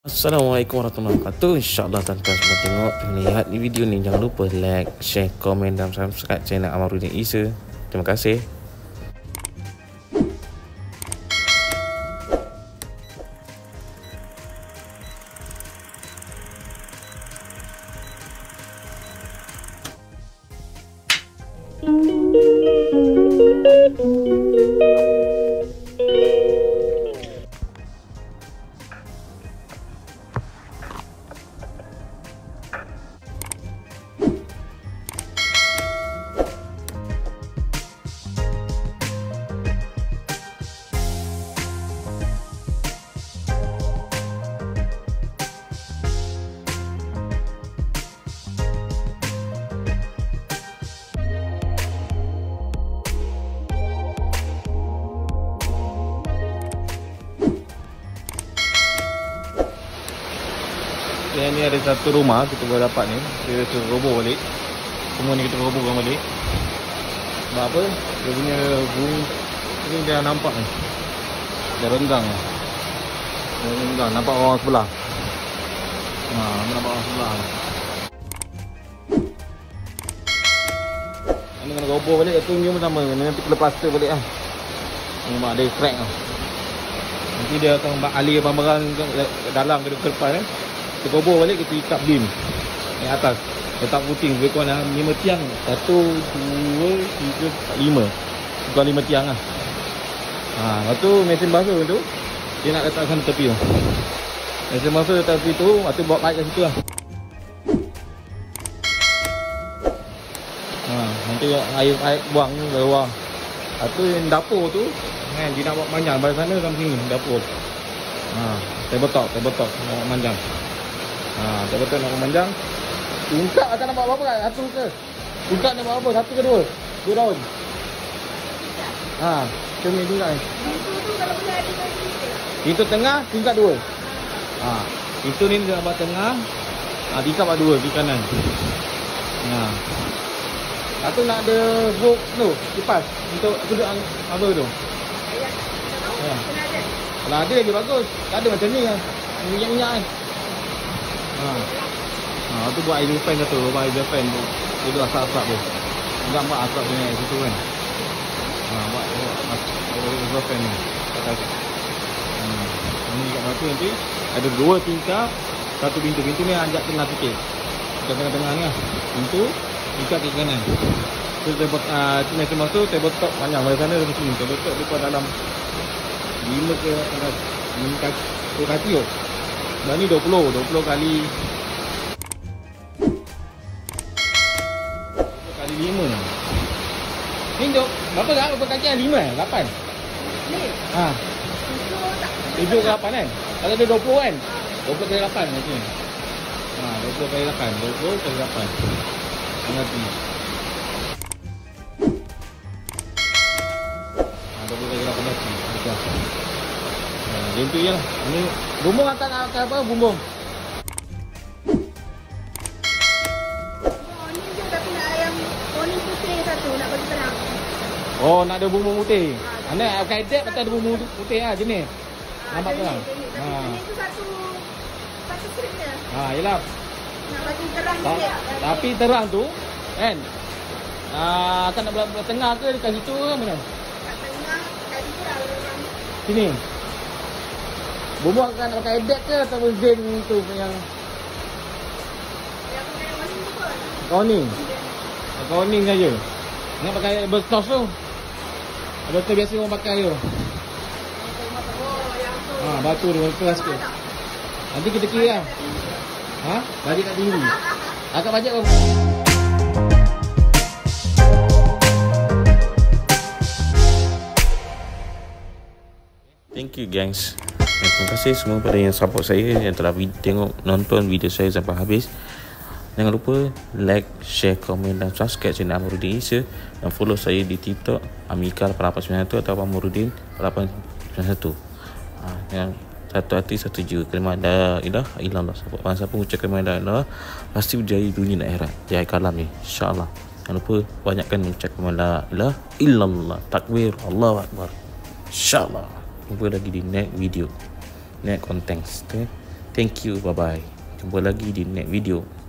Assalamualaikum warahmatullahi wabarakatuh. InsyaAllah tuan-tuan semua tengok, lihat di video ni, jangan lupa like, share, komen dan subscribe channel Amaruddin Isa. Terima kasih. Yang ni ada satu rumah kita boleh dapat ni. Dia roboh balik. Semua ni kita robohkan balik. Sebab apa? Dia punya bunyi ni dia nampak ni. Dia renggang ni. Dia renggang. Nampak orang sebelah. Nampak orang sebelah ni. Ini kena roboh balik. Itu ni pun sama. Nanti kena plaster balik lah. Nampak ada crack lah. Nanti dia akan alih barang-barang ke dalam ke depan ni. Kita roboh balik, kita ikat beam di atas, letak puting lebih kurang 5 tiang. 1, 2, 3, 4, 5. Bukan 5 tiang lah. Lepas tu mesin basuh tu dia nak letak sana tepi tu. Mesin basuh letak tepi tu, lepas tu bawa pipe kat situ lah. Nanti air buang ni bawah. Lepas tu yang dapur tu kan, dia nak buat panjang dari sana sampai sini dapur. Tabletop nak panjang. Betul nak memanjang. Ungkap akan nampak berapa kan? Satu ke? Ungkap nampak berapa? Satu ke dua? 2 daun. Macam ni tingkat ni. Pintu tu kalau boleh ada lagi. Pintu tengah, tingkat 2. Pintu ni dia nampak tengah. Tingkat 2 di kanan. Satu nak ada hook tu, kipas untuk duduk apa tu? Kalau ada lagi bagus. Tak ada macam ni lah. Minyak-minyak ni. Tu buat air fan tu, rumah air fan tu. Dia tu asap-asap tu. Nampak asap ni situ kan. Buat air fan ni. Ni kat batu nanti ada 2 tingkap, 1 pintu. Pintu ni anjak tengah sikit. Dekat tengah-tengah ni lah. Pintu, tingkap ke kanan. Tu mesin masuk, tabletop panjang dari sana dari sini. Tabletop dia kuat dalam 5 ke 10 kaki tu. Dan ni 20 kali 5. Ni berapa kan? Berapa kaki kan? 5 8? Ni? 7 ke 8 kan? Kalau ada 20 kan? 20 kali 8 macam ni. 20 kali 8. 20 kali 8. Nanti 20 kali 8 nanti. Macam tu je lah. Ini bumbung akan apa? Bumbung. Ni je tapi nak ayam kuning putih satu nak bagi terang. Nak ada bumbung putih. Anda pakai dek patut ada bumbung putih lah jenis. Nampak terang. Jenis tu satu stripnya. Yelah. Nak bagi terang sikit. Tapi terang tu kan akan nak belah tengah ke dekat situ ke mana? Kat tengah, kat situ lah. Sini. Bumbung akan nak pakai dek ke atau zen tu yang Corning. Corning saja. Nak pakai bertos tu. Ada tu biasa orang pakai tu. Batu tu keras tu. Nanti kita kira lah. Bajet kat tinggi. Akak bajet berapa? Thank you gengs. Terima kasih semua pada yang support saya, yang telah nonton video saya sampai habis. Jangan lupa like, share, komen dan subscribe channel Amaruddin Isa. Dan follow saya di TikTok Amika8891 atau Amaruddin 891. Yang satu hati satu jiwa. Kalimah la ilaha illallah. Siapa mengucap kalimah la ilaha illallah pasti berjaya dunia dan akhirat. Jaya kalam ni, insya-Allah. Jangan lupa banyakkan mengucap kalimah la ilaha illallah. Takbir, Allahu akbar. InsyaAllah. Jumpa lagi di next video, next content. Okay? Thank you, bye bye. Jumpa lagi di next video.